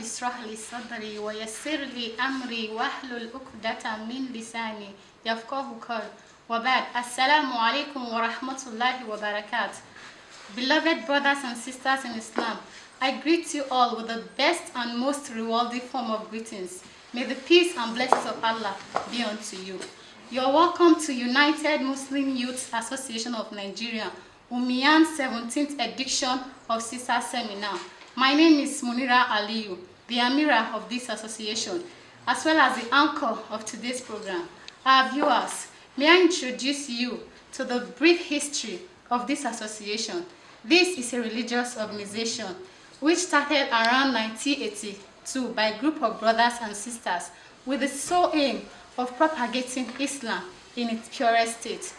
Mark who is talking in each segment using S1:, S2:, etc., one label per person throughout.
S1: اشرح لي صدري ويسر لي أمري واحلل عقدة من لساني يفقهوا قولي وبعد السلام عليكم ورحمة الله وبركاته. Beloved brothers and sisters in Islam, I greet you all with the best and most rewarding form of greetings. May the peace and blessings of Allah be unto you. You're welcome to United Muslim Youth Association of Nigeria, UMYAN 17th edition of Sister Seminar. My name is Munira Aliyu, the Amira of this association, as well as the anchor of today's program. Our viewers, may I introduce you to the brief history of this association. This is a religious organization which started around 1982 by a group of brothers and sisters with the sole aim of propagating Islam in its purest state.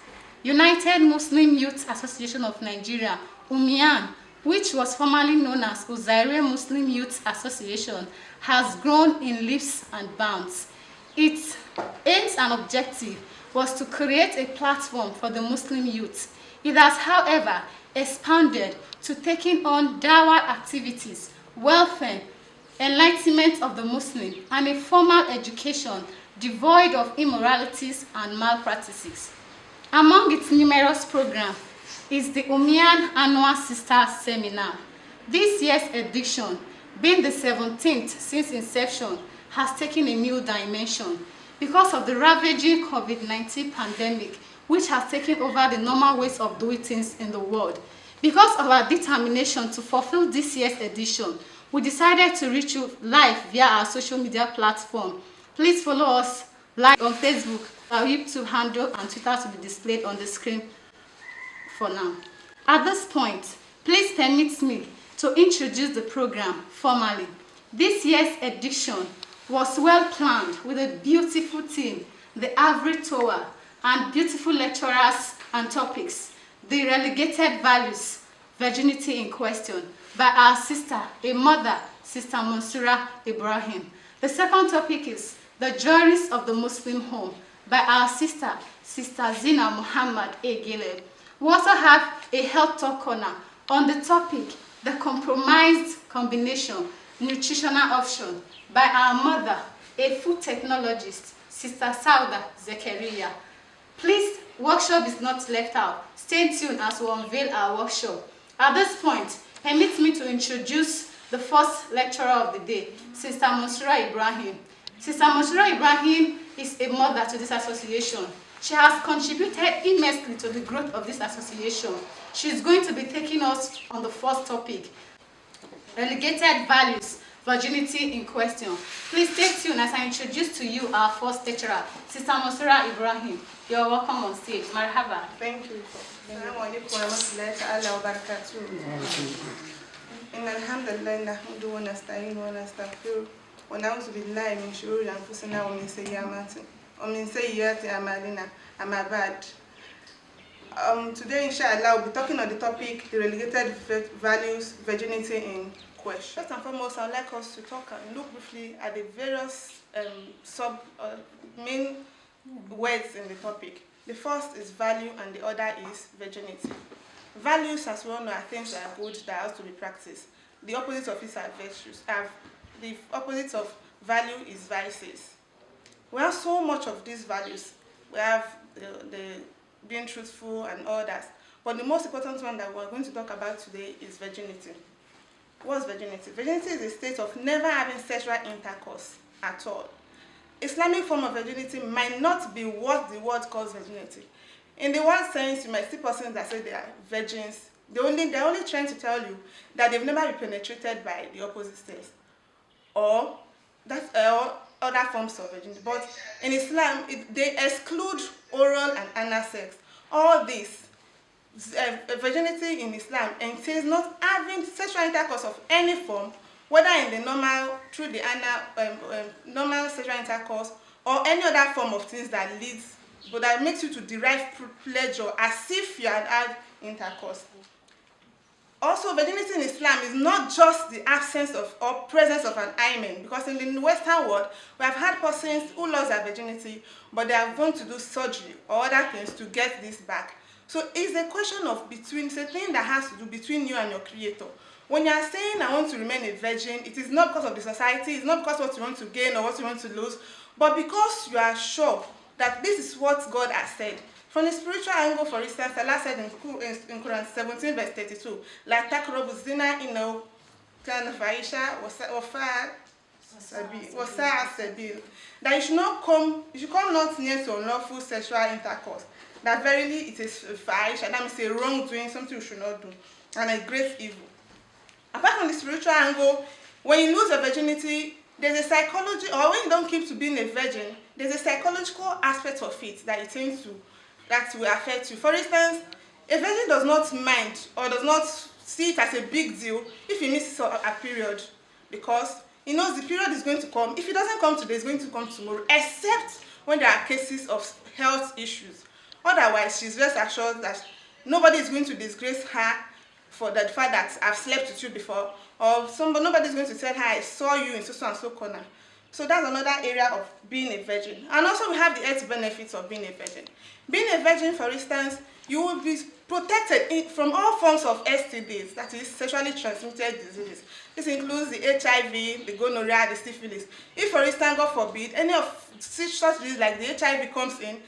S1: United Muslim Youth Association of Nigeria, UMYAN, which was formerly known as Uzaire Muslim Youth Association, has grown in leaps and bounds. Its aims and objective was to create a platform for the Muslim youth. It has, however, expanded to taking on dawah activities, welfare, enlightenment of the Muslim, and a formal education devoid of immoralities and malpractices. Among its numerous programs is the UMYAN Annual Sisters Seminar. This year's edition, being the 17th since inception, has taken a new dimension because of the ravaging COVID-19 pandemic, which has taken over the normal ways of doing things in the world. Because of our determination to fulfill this year's edition, we decided to reach you live via our social media platform. Please follow us live on Facebook. Our YouTube handle and Twitter will be displayed on the screen for now. At this point, please permit me to introduce the program formally. This year's edition was well planned with a beautiful theme, the average tour, and beautiful lecturers and topics. The relegated values, virginity in question, by our sister, a mother, Sister Mansura Ibrahim. The second topic is the joys of the Muslim home, by our sister, Sister Zina Muhammad A. Gileb. We also have a health talk corner on the topic, the compromised combination, nutritional option, by our mother, a food technologist, Sister Sauda Zekaria. Please, workshop is not left out. Stay tuned as we unveil our workshop. At this point, permit me to introduce the first lecturer of the day, Sister Mansura Ibrahim. Sister Mansura Ibrahim is a mother to this association. She has contributed immensely to the growth of this association. She is going to be taking us on the first topic, relegated values, virginity in question. Please stay tuned as I introduce to you our first lecturer, Sister Mansura Ibrahim. You are welcome on stage. Marhaba.
S2: Thank you. Assalamu alaikum wa rahmatullahi ta'ala wa barakatuh. Inna alhamdulillah nahmudu wa nasta'inu wa nastaghfiruh wa na'udhu billahi min shururi anfusina wa min sayyiati a'malina. Amma ba'd. Today, inshallah, we'll be talking on the topic, the relegated values, virginity in question. First and foremost, I'd like us to talk and look briefly at the various main words in the topic. The first is value and the other is virginity. Values, as we all know, are things that are good, that have to be practiced. The opposite of it are virtues. The opposite of value is vices. We have so much of these values. We have the being truthful and all that. But the most important one that we're going to talk about today is virginity. What's virginity? Virginity is a state of never having sexual intercourse at all. Islamic form of virginity might not be what the world calls virginity. In the one sense, you might see persons that say they are virgins. They're only trying to tell you that they've never been penetrated by the opposite sex, or other forms of virginity. But in Islam, they exclude oral and anal sex. All this, virginity in Islam entails not having sexual intercourse of any form, whether in the through the normal sexual intercourse, or any other form of things that leads, but that makes you to derive pleasure as if you had had intercourse. Also, virginity in Islam is not just the absence of or presence of an hymen, because in the Western world, we have had persons who lost their virginity, but they are going to do surgery or other things to get this back. So it's a question of between, it's a thing that has to do between you and your creator. When you are saying I want to remain a virgin, it is not because of the society, it's not because what you want to gain or what you want to lose, but because you are sure that this is what God has said. From the spiritual angle, for instance, Allah said in Quran 17 verse 32, La taqrabu zina innahu kana fahisha wa sa'a sabil. That you should come not near to unlawful sexual intercourse. That verily it is fahisha, that means a wrongdoing, something you should not do, and a great evil. Apart from the spiritual angle, when you lose your virginity, there's a psychology, or when you don't keep to being a virgin, there's a psychological aspect of it that that will affect you. For instance, a virgin does not mind or does not see it as a big deal if he misses a period, because he knows the period is going to come. If it doesn't come today, it's going to come tomorrow, except when there are cases of health issues. Otherwise, she's just assured that nobody is going to disgrace her for the fact that I've slept with you before, or nobody's going to tell her I saw you in so and so corner. So that's another area of being a virgin. And also we have the health benefits of being a virgin. Being a virgin, for instance, you will be protected from all forms of STDs, that is sexually transmitted diseases. This includes the HIV, the gonorrhea, the syphilis. If, for instance, God forbid, any of such diseases like the HIV comes in,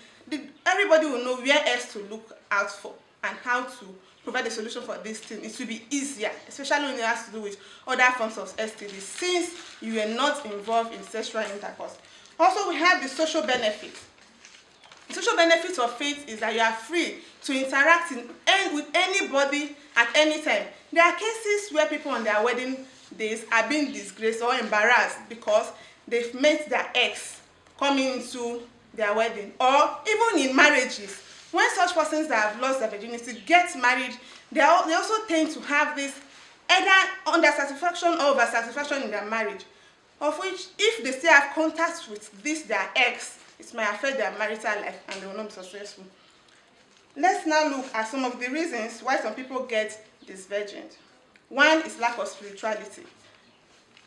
S2: everybody will know where else to look out for and how to provide a solution for this thing. It will be easier, especially when it has to do with other forms of STDs, since you are not involved in sexual intercourse. Also, we have the social benefits. The social benefits of faith is that you are free to interact with anybody at any time. There are cases where people on their wedding days are being disgraced or embarrassed because they've met their ex coming into their wedding, or even in marriages. When such persons that have lost their virginity get married, they also tend to have this either under-satisfaction or over-satisfaction in their marriage, of which, if they still have contact with their ex, it might affect their marital life and they will not be successful. Let's now look at some of the reasons why some people get disvirgined. One is lack of spirituality.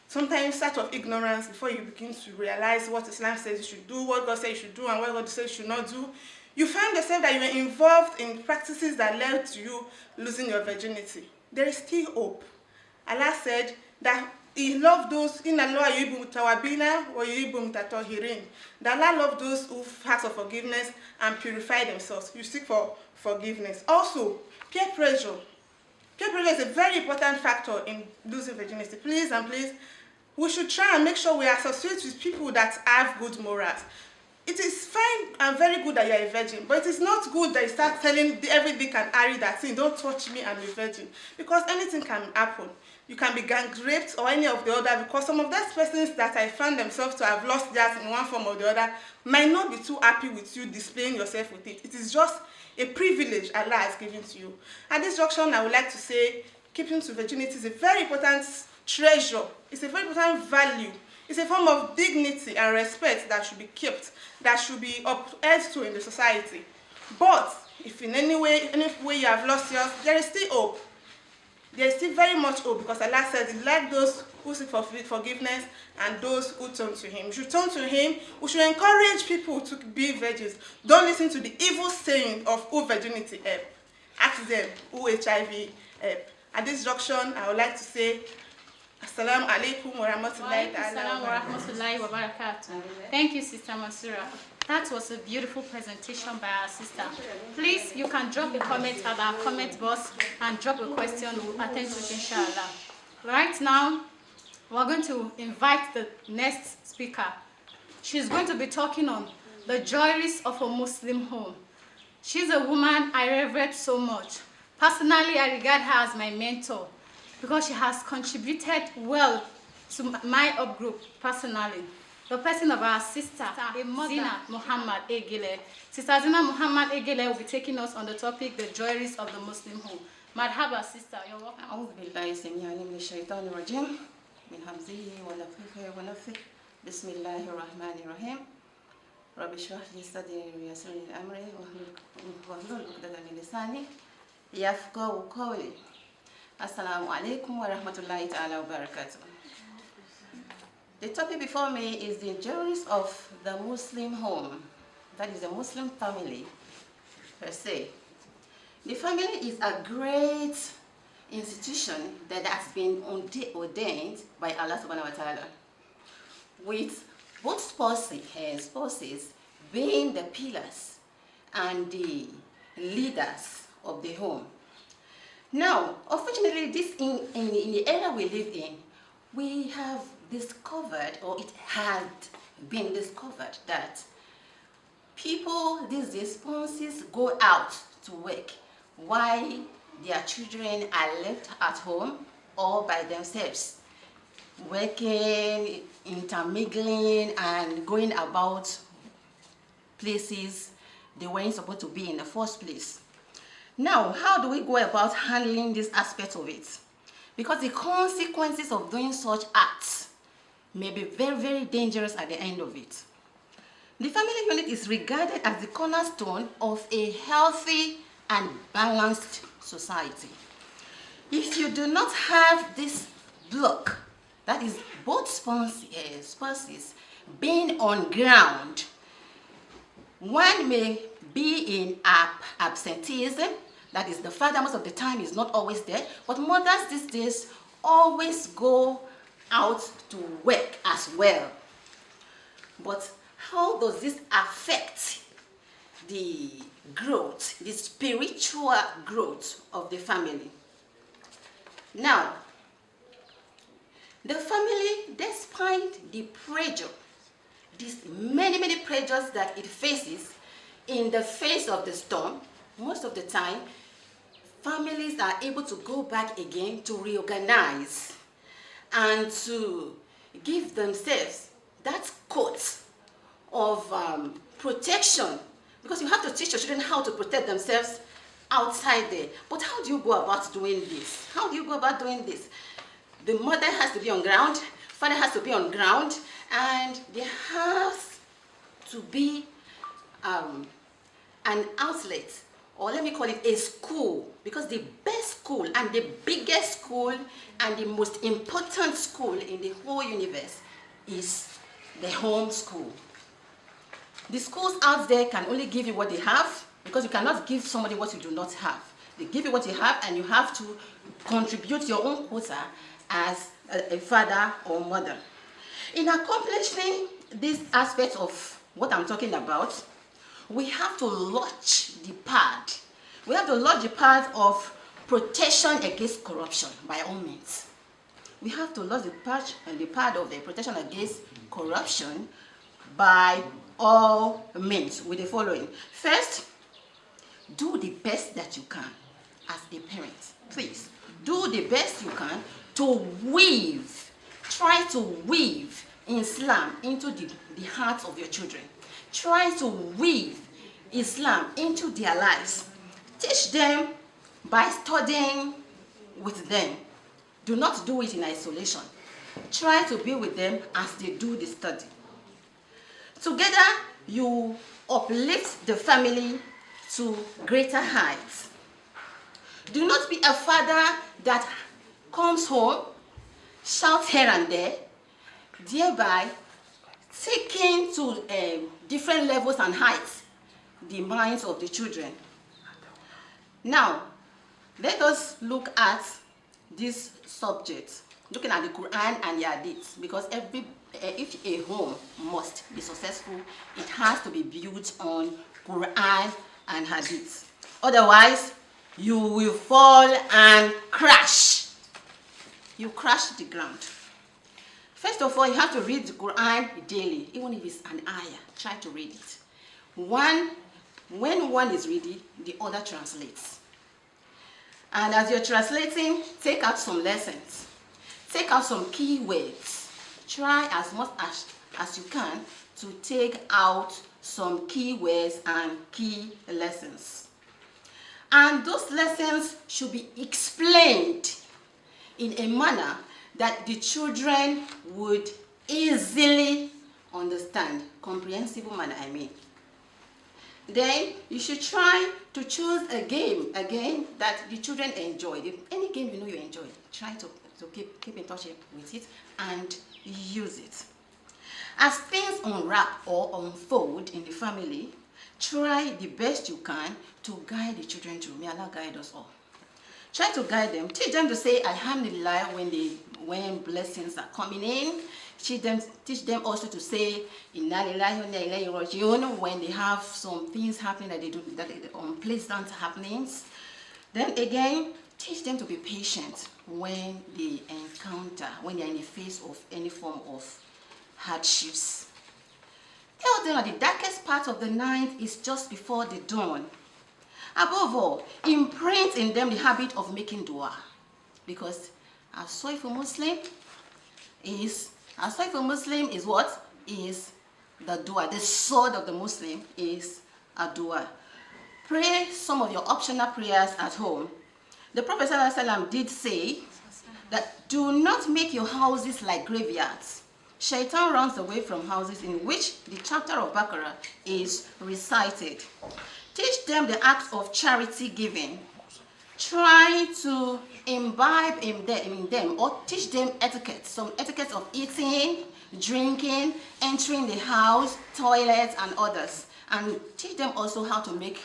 S2: Sometimes out of ignorance, before you begin to realize what Islam says you should do, what God says you should do, and what God says you should not do, you find yourself that you are involved in practices that led to you losing your virginity. There is still hope. Allah said that He loved those, that Allah loved those who ask for forgiveness and purify themselves. You seek for forgiveness. Also, peer pressure. Peer pressure is a very important factor in losing virginity. Please and please, we should try and make sure we associate with people that have good morals. It is fine and very good that you are a virgin, but it is not good that you start telling every dick and Harry that thing, don't touch me, I'm a virgin. Because anything can happen. You can be gang raped or any of the other, because some of those persons that I found themselves to have lost theirs in one form or the other might not be too happy with you displaying yourself with it. It is just a privilege Allah has given to you. At this junction, I would like to say keeping to virginity is a very important treasure. It's a very important value. It's a form of dignity and respect that should be kept, that should be upheld to in the society. But if in any way you have lost yours, there is still hope. There is still very much hope, because Allah says He likes those who seek for forgiveness and those who turn to Him. We should turn to Him. We should encourage people to be virgins. Don't listen to the evil saying of who virginity help. Ask them who HIV help. At this junction, I would like to say, Assalamu alaikum wa rahmatullahi
S1: wa barakatuh. Thank you, Sister Mansura. That was a beautiful presentation by our sister. Please, you can drop a comment at our comment box and drop a question. We'll attend to it, inshallah. Right now, we're going to invite the next speaker. She's going to be talking on the joys of a Muslim home. She's a woman I revered so much. Personally, I regard her as my mentor, because she has contributed well to my up group personally. The person of our sister, Zina Muhammad Egile. Sister Zina Muhammad Egile will be taking us on the topic, the joys of the Muslim home. Marhaba, sister, you're welcome.
S3: أعوذ بالله السميع العليم من الشيطان الرجيم من همزه ونفخه ونفثه بسم الله الرحمن الرحيم رب اشرح لي صدري ويسر لي أمري واحلل عقدة من لساني يفقهوا قولي. Assalamu alaikum wa rahmatullahi ta'ala wa barakatuh. The topic before me is the joys of the Muslim home, that is a Muslim family per se. The family is a great institution that has been ordained by Allah subhanahu wa ta'ala, with both spouses being the pillars and the leaders of the home. Now, unfortunately, in the era we live in, we have discovered, or it had been discovered, that people these days, spouses, go out to work while their children are left at home or by themselves, working, intermingling, and going about places they weren't supposed to be in the first place. Now, how do we go about handling this aspect of it? Because the consequences of doing such acts may be very, very dangerous at the end of it. The family unit is regarded as the cornerstone of a healthy and balanced society. If you do not have this block, that is both spouses being on ground, one may be in absenteeism, that is the father most of the time is not always there, but mothers these days always go out to work as well. But how does this affect the growth, the spiritual growth of the family? Now, the family, despite the pressure, these many pressures that it faces in the face of the storm, most of the time, families are able to go back again to reorganize and to give themselves that coat of protection, because you have to teach your children how to protect themselves outside there. But how do you go about doing this? How do you go about doing this? The mother has to be on ground, father has to be on ground, and there has to be an outlet, or let me call it a school, because the best school and the biggest school and the most important school in the whole universe is the home school. The schools out there can only give you what they have, because you cannot give somebody what you do not have. They give you what you have, and you have to contribute your own quota as a father or mother. In accomplishing this aspect of what I'm talking about, we have to launch the pad. We have to launch the pad of protection against corruption by all means. We have to launch the pad of the protection against corruption by all means with the following. First, do the best that you can as a parent. Please, do the best you can to weave, try to weave Islam into the hearts of your children. Try to weave Islam into their lives. Teach them by studying with them. Do not do it in isolation. Try to be with them as they do the study. Together, you uplift the family to greater heights. Do not be a father that comes home, shouts here and there, thereby taking to different levels and heights the minds of the children. Now, let us look at this subject, looking at the Quran and the Hadith, because if a home must be successful, it has to be built on Quran and Hadith. Otherwise, you will fall and crash. You crash the ground. First of all, you have to read the Quran daily, even if it's an ayah. Try to read it. When one is reading, the other translates. And as you're translating, take out some lessons. Take out some key words. Try as much as you can to take out some key words and key lessons. And those lessons should be explained in a manner that the children would easily understand. Comprehensible manner, I mean. Then you should try to choose a game again that the children enjoy. If any game you know you enjoy, try to keep in touch with it and use it. As things unwrap or unfold in the family, Try the best you can to guide the children through. May Allah guide us all. Try to guide them. Teach them to say Alhamdulillah when blessings are coming in. Teach them also to say Inna lillahi wa inna ilayhi raji'un when they have some things happening that unpleasant happenings. Then again, teach them to be patient when they are in the face of any form of hardships. Tell them that the darkest part of the night is just before the dawn. Above all, imprint in them the habit of making dua, because a soulful Muslim is what? Is the dua. The sword of the Muslim is a dua. Pray some of your optional prayers at home. The Prophet ﷺ did say that do not make your houses like graveyards. Shaitan runs away from houses in which the chapter of Baqarah is recited. Teach them the act of charity giving. Try to imbibe in them or teach them etiquette, some etiquette of eating, drinking, entering the house, toilets, and others. And teach them also how to make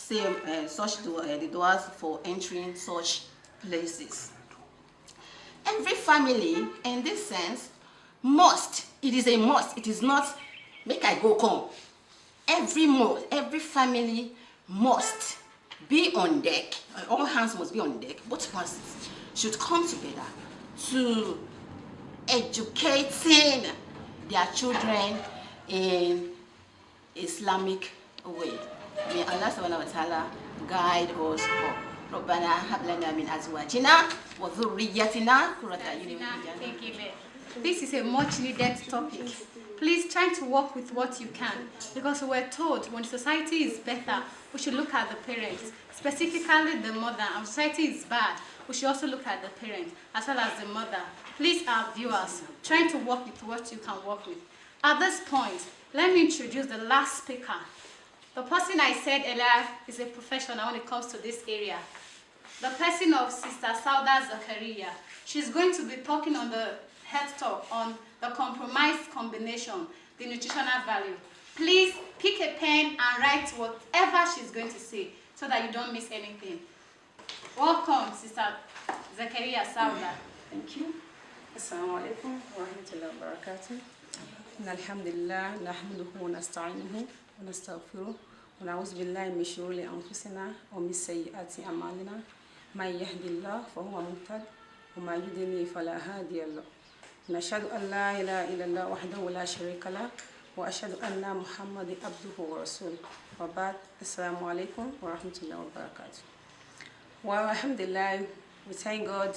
S3: the doors for entering such places. Every family, in this sense, it is a must. It is not make I go come. Every family must be on deck. All hands must be on deck. Both parties should come together to educating their children in Islamic way. May Allah subhanahu wa ta'ala guide us all. ربنا هب لنا من أزواجنا وذريتنا قرة أعين.
S1: Thank you. This is a much needed topic. Please try to work with what you can, because we're told when society is better, we should look at the parents, specifically the mother. And society is bad, we should also look at the parents as well as the mother. Please, our viewers, try to work with what you can work with. At this point, let me introduce the last speaker. The person I said earlier is a professional when it comes to this area. The person of Sister Sauda Zakaria. She's going to be talking on the health talk on the compromised combination, the nutritional value. Please pick a pen and write whatever she's going to say so that you don't miss anything. Welcome, Sister Zakaria Sauda.
S4: Thank you. Assalamu alaikum wa rahmatullahi wa barakatuh. Alhamdulillah, nahmaduhu wa nasta'inuhu wa nastaghfiruh wa na'udhu billahi min shururi anfusina wa min sayyiati a'malina. Man yahdihillahu fa huwa muhtad wa man yudlil fala hadiya lahu. نشهد أن لا إله إلا الله وحده لا شريك له وأشهد أن محمد عبده ورسوله وبعد السلام عليكم ورحمة الله وبركاته. Well, alhamdulillah, we thank God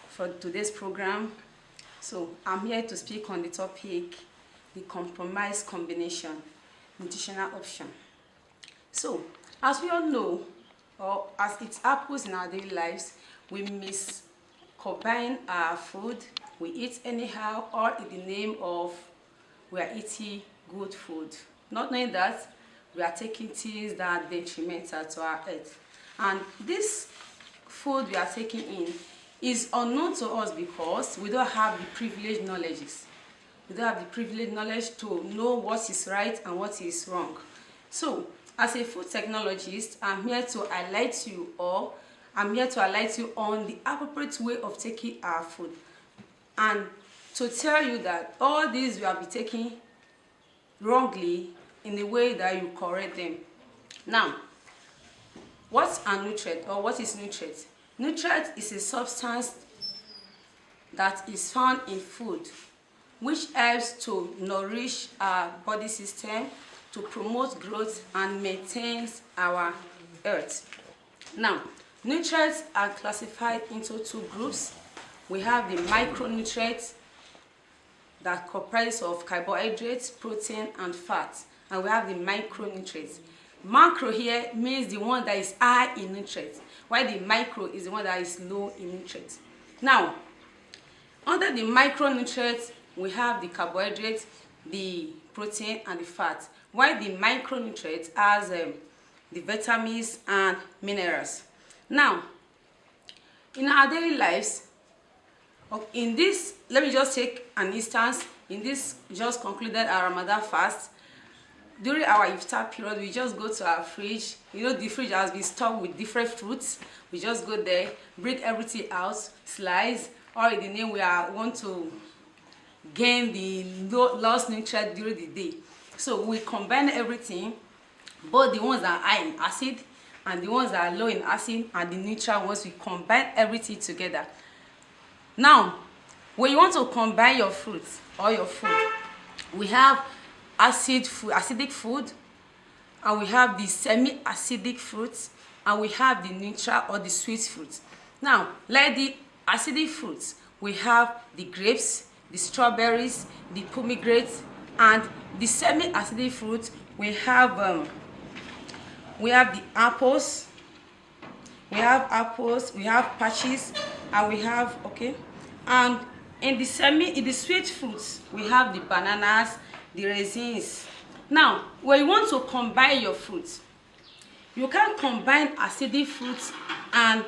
S4: for today's program. So I'm here to speak on the topic, the compromise combination, nutritional option. So as we all know, or as it happens in our daily lives, we combine our food. We eat anyhow, or in the name of we are eating good food, not knowing that we are taking things that are detrimental to our health. And this food we are taking in is unknown to us because we don't have the privileged knowledges. We don't have the privileged knowledge to know what is right and what is wrong. So, as a food technologist, I'm here to highlight you all. I'm here to highlight you on the appropriate way of taking our food. And to tell you that all these we have been taking wrongly in the way that you correct them. Now, what's a nutrient, or what is nutrient? Nutrient is a substance that is found in food which helps to nourish our body system, to promote growth and maintains our health. Now, nutrients are classified into two groups. We have the micronutrients that comprise of carbohydrates, protein, and fat. And we have the micronutrients. Macro here means the one that is high in nutrients, while the micro is the one that is low in nutrients. Now, under the micronutrients, we have the carbohydrates, the protein, and the fat, while the micronutrients has the vitamins and minerals. Now, in our daily lives, in this, let me just take an instance. In this just concluded our Ramadan fast, during our iftar period, we just go to our fridge. You know, the fridge has been stocked with different fruits. We just go there, break everything out, slice, or in the name we want to gain the lost nutrient during the day. So we combine everything, both the ones that are high in acid and the ones that are low in acid and the neutral ones. We combine everything together. Now, when you want to combine your fruits or your food, we have acidic food, and we have the semi-acidic fruits, and we have the neutral or the sweet fruits. Now, like the acidic fruits, we have the grapes, the strawberries, the pomegranates, and the semi-acidic fruits, we have the apples, we have patches, and we have, okay, and in the sweet fruits, we have the bananas, the raisins. Now, when you want to combine your fruits, you can't combine acidic fruits and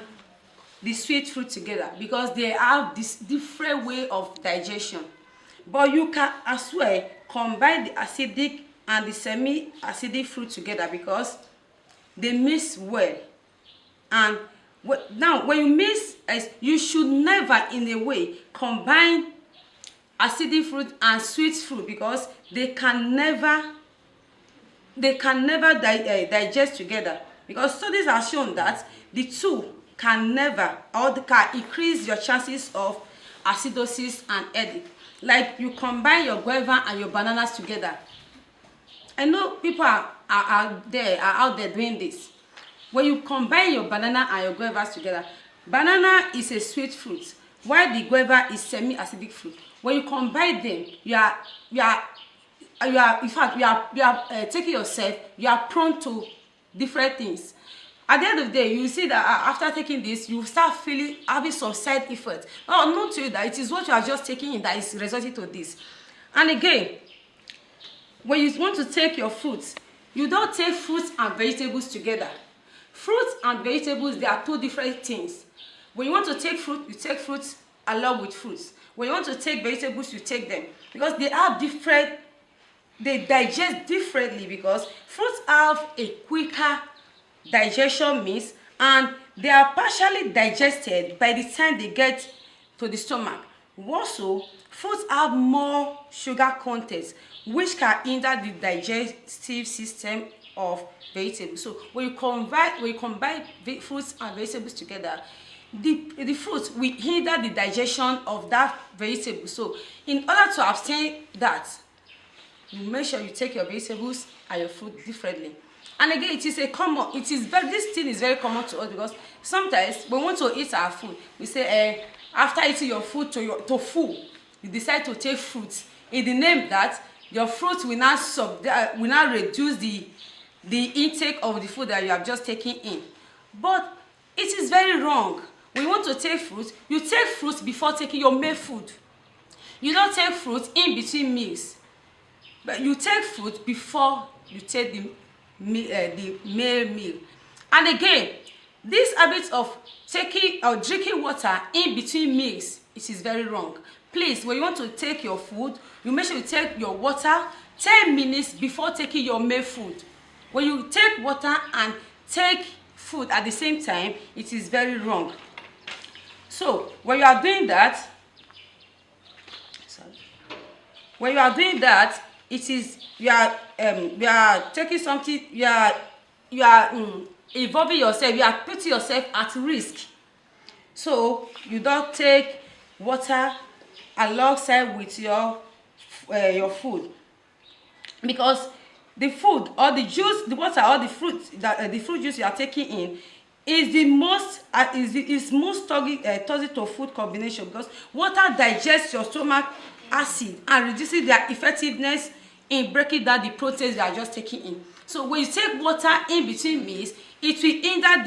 S4: the sweet fruit together because they have this different way of digestion. But you can as well combine the acidic and the semi-acidic fruit together because they mix well. And now, when you mix, you should never, in a way, combine acidic fruit and sweet fruit because they can never digest together. Because studies have shown that the two can never, or they can increase your chances of acidosis and headache. Like you combine your guava and your bananas together. I know people are out there doing this. When you combine your banana and your guavas together, banana is a sweet fruit, while the guava is semi-acidic fruit. When you combine them, you are taking yourself, you are prone to different things. At the end of the day, you see that after taking this, you start having some side effects. Oh, not to you that it is what you are just taking in that is resulting to this. And again, when you want to take your fruits, you don't take fruits and vegetables together. Fruits and vegetables, they are two different things. When you want to take fruit, you take fruits along with fruits. When you want to take vegetables, you take them. Because they digest differently because fruits have a quicker digestion means and they are partially digested by the time they get to the stomach. Also, fruits have more sugar content which can hinder the digestive system of vegetables. So when you combine fruits and vegetables together, the fruit will hinder the digestion of that vegetable. So in order to abstain that, you make sure you take your vegetables and your fruit differently. And again, this thing is very common to us because sometimes when we want to eat our food, we say, after eating your food to full, you decide to take fruits in the name that your fruit will not reduce the intake of the food that you have just taken in. But it is very wrong. When you want to take fruit, you take fruit before taking your main food. You don't take fruit in between meals, but you take fruit before you take the main meal. And again, this habit of taking or drinking water in between meals, it is very wrong. Please, when you want to take your food, you make sure you take your water 10 minutes before taking your main food. When you take water and take food at the same time, it is very wrong. So when you are doing that, it is you are taking something, you are involving yourself, you are putting yourself at risk. So you don't take water alongside with your food, because the food or the juice, the water or the fruit the fruit juice you are taking in is the most toxic to food combination, because water digests your stomach acid and reduces their effectiveness in breaking down the proteins you are just taking in. So when you take water in between meals, it will hinder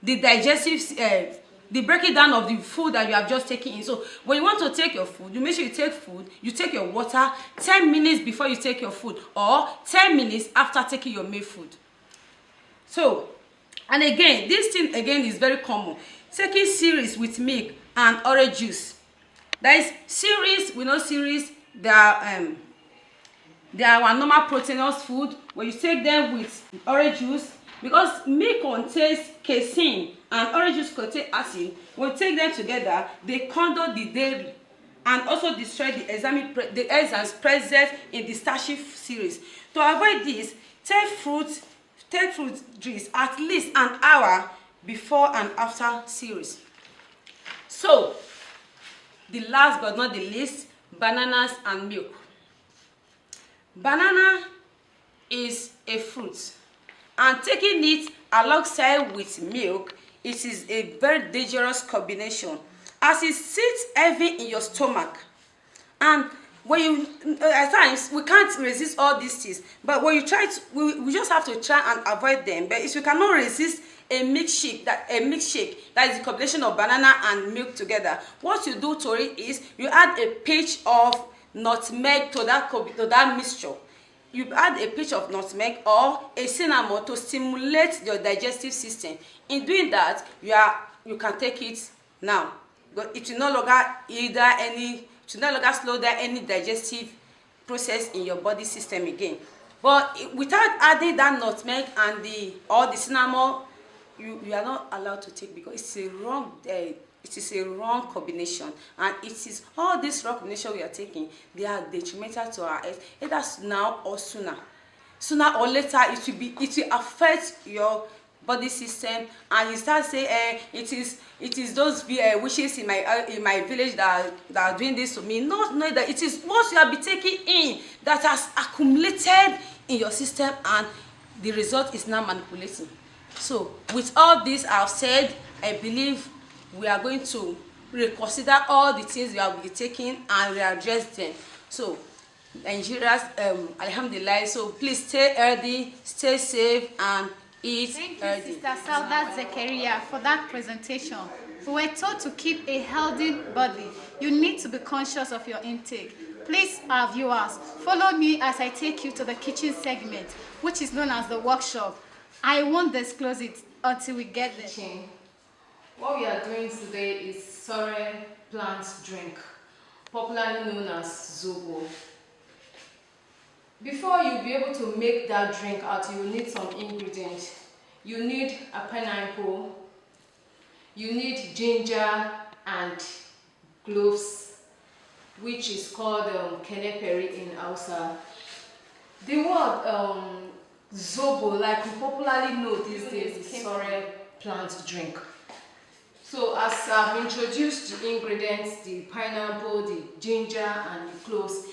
S4: the digestive the breaking down of the food that you have just taken in. So when you want to take your food, you make sure you take your water 10 minutes before you take your food, or 10 minutes after taking your main food. So, and again, this thing again is very common. Taking cereals with milk and orange juice. That is cereals, we know cereals, they They are our normal proteinous food. When you take them with orange juice, because milk contains casein and orange juice contains acid, when you take them together, they conduct the dairy and also destroy the enzymes present in the starchy series. To avoid this, take fruit juice at least an hour before and after series. So, the last but not the least, bananas and milk. Banana is a fruit, and taking it alongside with milk, it is a very dangerous combination as it sits heavy in your stomach. And when you at times we can't resist all these things, but when you try to, we just have to try and avoid them. But if you cannot resist a milkshake that is the combination of banana and milk together, what you do to it is you add a pinch of nutmeg to that mixture. You add a pinch of nutmeg or a cinnamon to stimulate your digestive system. In doing that, you can take it now, but it will no longer slow down any digestive process in your body system again. But without adding that nutmeg and the cinnamon, you are not allowed to take, because it's a wrong combination, and it is all this wrong combination we are taking, they are detrimental to our health, either now or sooner or later. It will affect your body system, and you start saying it is those wishes in my village that are doing this to me. Not know that it is what you have been taking in that has accumulated in your system, and the result is now manipulating. So with all this I've said, I believe we are going to reconsider all the things we have been taking and readdress them. So Nigerians, alhamdulillah, so please stay healthy, stay safe, and eat healthy.
S1: Thank you, Sister Saudat Zakaria, for that presentation. We were told to keep a healthy body. You need to be conscious of your intake. Please, our viewers, follow me as I take you to the kitchen segment, which is known as the workshop. I won't disclose it until we get there.
S5: Okay. What we are doing today is sorrel plant drink, popularly known as zobo. Before you'll be able to make that drink out, you will need some ingredients. You need a pineapple, you need ginger and cloves, which is called keneperi in Hausa. The word zobo, like we popularly know these days, is sorrel plant drink. So as I've introduced the ingredients, the pineapple, the ginger and the cloves,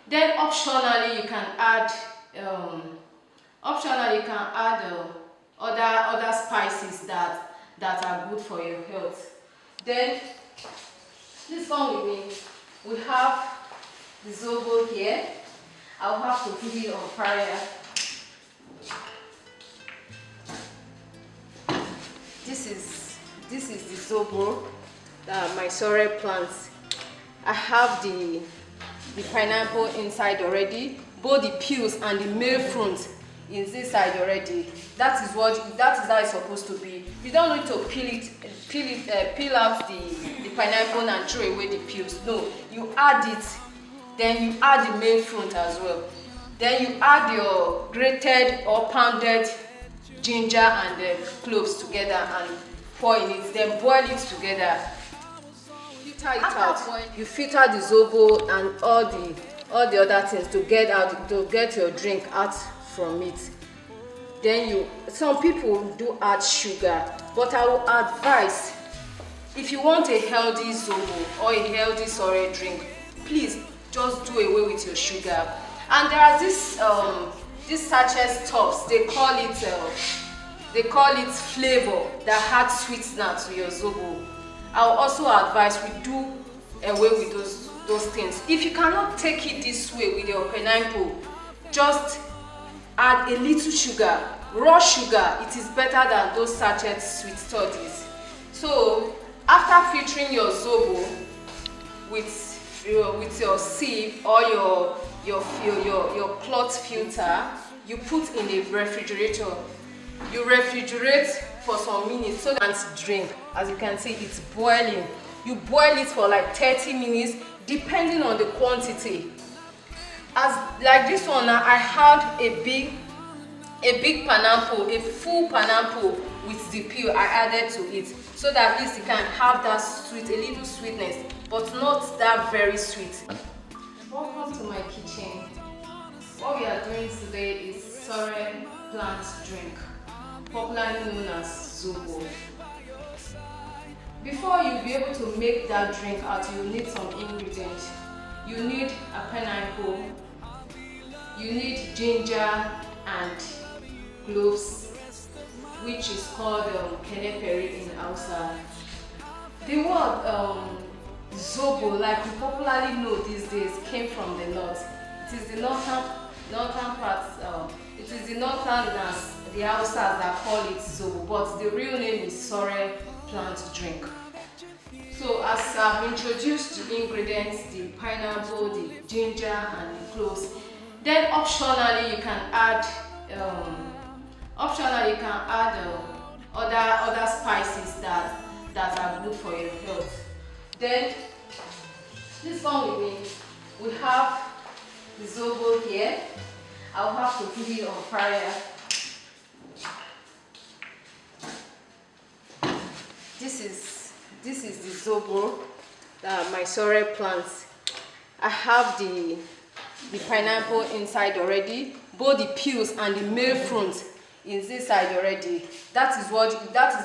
S5: then optionally you can add other spices that are good for your health. Then please come with me. We have the zobo here. I'll have to put it on fire. This is the zobo, my sorrel plants. I have the pineapple inside already, both the peels and the male fruit is inside already. That is how it's supposed to be. You don't need to peel out the pineapple and throw away the peels. No, you add it, then you add the male fruit as well. Then you add your grated or pounded ginger and the cloves together and pour in it, then boil it together. Filter it out. You filter the zobo and all the other things to get your drink out from it. Then some people do add sugar, but I will advise, if you want a healthy zobo or a healthy sorrel drink, please just do away with your sugar. And there are these sachet stuffs, they call it flavor that adds sweetener to your zobo. I'll also advise we do away with those things. If you cannot take it this way with your pineapple, just add a little sugar, raw sugar. It is better than those sachet sweet toddies. So after filtering your zobo with your sieve or your cloth filter, you put in a refrigerator. You refrigerate for some minutes so that drink. As you can see, it's boiling. You boil it for like 30 minutes depending on the quantity. As like this one now, I had a big pineapple, a full pineapple with the peel I added to it, so that at least you can have that sweet, a little sweetness, but not that very sweet. Welcome to my kitchen. What we are doing today is sorrel plant drink, popularly known as zobo. Before you'll be able to make that drink out, you need some ingredients. You need a pineapple, you need ginger and cloves, which is called keneperi in Hausa. The word zobo, like we popularly know these days, came from the north. It is the northern parts. It is the northerners, the Hausas, that call it zobo, but the real name is sorrel plant drink. So as I've introduced the ingredients, the pineapple, the ginger, and the cloves, then optionally you can add other spices that are good for your health. Then this one with me, we have the zobo here. I'll have to put it on fire. This is the zobo, my sorrel plants. I have the pineapple inside already. Both the peels and the male front is inside already. That is how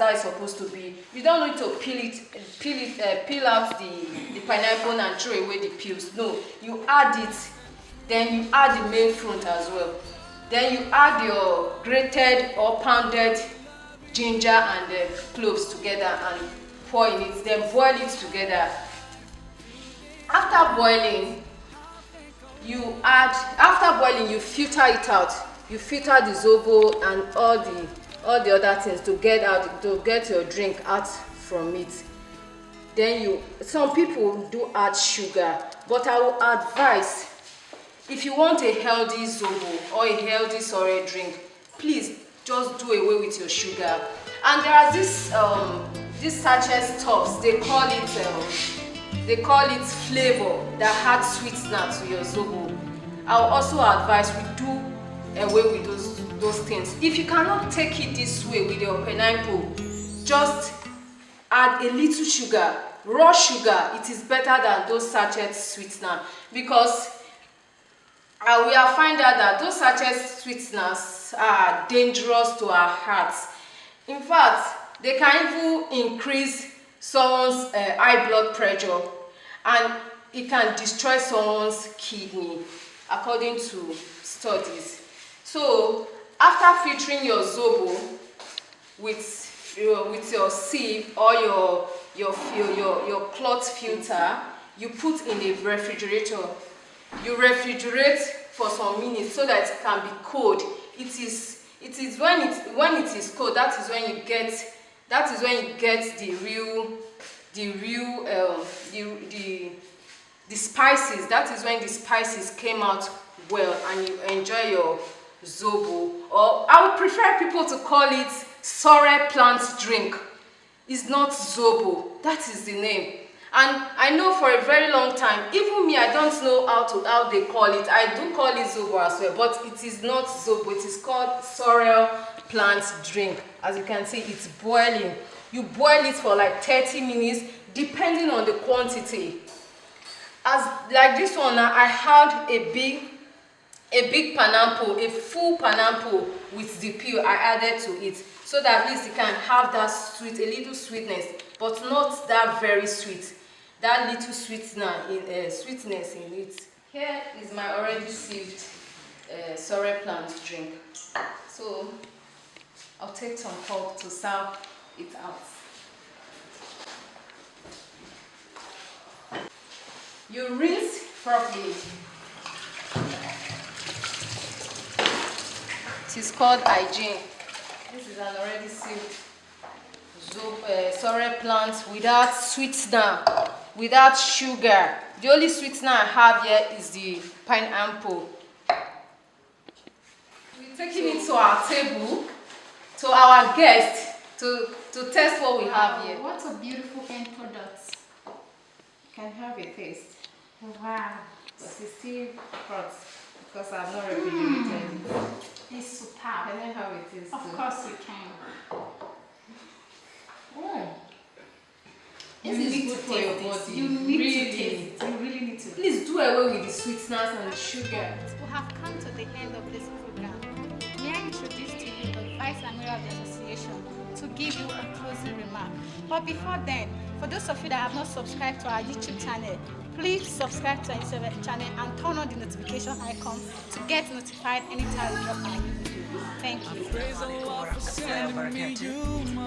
S5: it's supposed to be. You don't need to peel out the pineapple and throw away the peels. No, you add it. Then you add the male front as well. Then you add your grated or pounded ginger and the cloves together and pour in it. Then boil it together. After boiling, you filter it out. You filter the zobo and all the other things to get your drink out from it. Then some people do add sugar, but I will advise, if you want a healthy zobo or a healthy sorrel drink, please just do away with your sugar. And there are these sachet stuffs. They call it flavor that adds sweetener to your zobo. I'll also advise we do away with those things. If you cannot take it this way with your pineapple, just add a little sugar, raw sugar. It is better than those sachet sweetener, because we have found out that those sachet sweeteners are dangerous to our hearts. In fact, they can even increase someone's high blood pressure, and it can destroy someone's kidney, according to studies. So after filtering your zobo with your sieve or your cloth filter, you put in a refrigerator. You refrigerate for some minutes so that it can be cold. It is when it is cold, that is when you get the spices. That is when the spices came out well, and you enjoy your zobo. Or I would prefer people to call it sorrel plant drink. It's not zobo. That is the name. And I know for a very long time, even me, I don't know how they call it. I do call it zobo as well, but it is not zobo. It is called sorrel plant drink. As you can see, it's boiling. You boil it for like 30 minutes, depending on the quantity. As like this one now, I had a big pineapple, a full pineapple with the peel I added to it, so that at least you can have that sweet, a little sweetness, but not that very sweet. That little sweetness in it. Here is my already sieved sorrel plant drink. So I'll take some pulp to serve it out. You rinse properly. It is called hygiene. This is an already sieved sorrel plants without sweetener, without sugar. The only sweetener I have here is the pineapple. We're taking it to our table, to our guests, to test what we have here.
S1: What a beautiful end product.
S3: You can have a taste.
S1: Wow.
S3: But it's still hot because I've not refrigerated it.
S1: It's superb.
S3: I know how it is.
S1: Of
S3: too.
S1: course you can.
S5: This is good for your body.
S1: You need
S5: really.
S1: to taste it. You really need to.
S5: Please do away with the sweetness and the sugar.
S1: We have come to the end of this program. May I introduce to you the Vice Admiral of the Association to give you a closing remark. But before then, for those of you that have not subscribed to our YouTube channel, please subscribe to our YouTube channel and turn on the notification icon to get notified anytime we drop our new video. Thank you.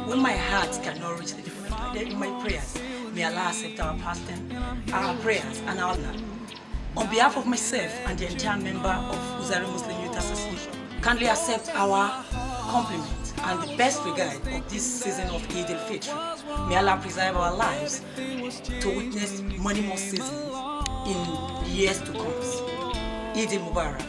S6: When my heart cannot reach the Father in my prayers, may Allah accept our fasting, our prayers, and our honor. On behalf of myself and the entire member of Uzari Muslim Youth Association, kindly accept our compliment and the best regard of this season of Eid al-Fitr. May Allah preserve our lives to witness many more seasons in years to come. Eid al-Mubarak.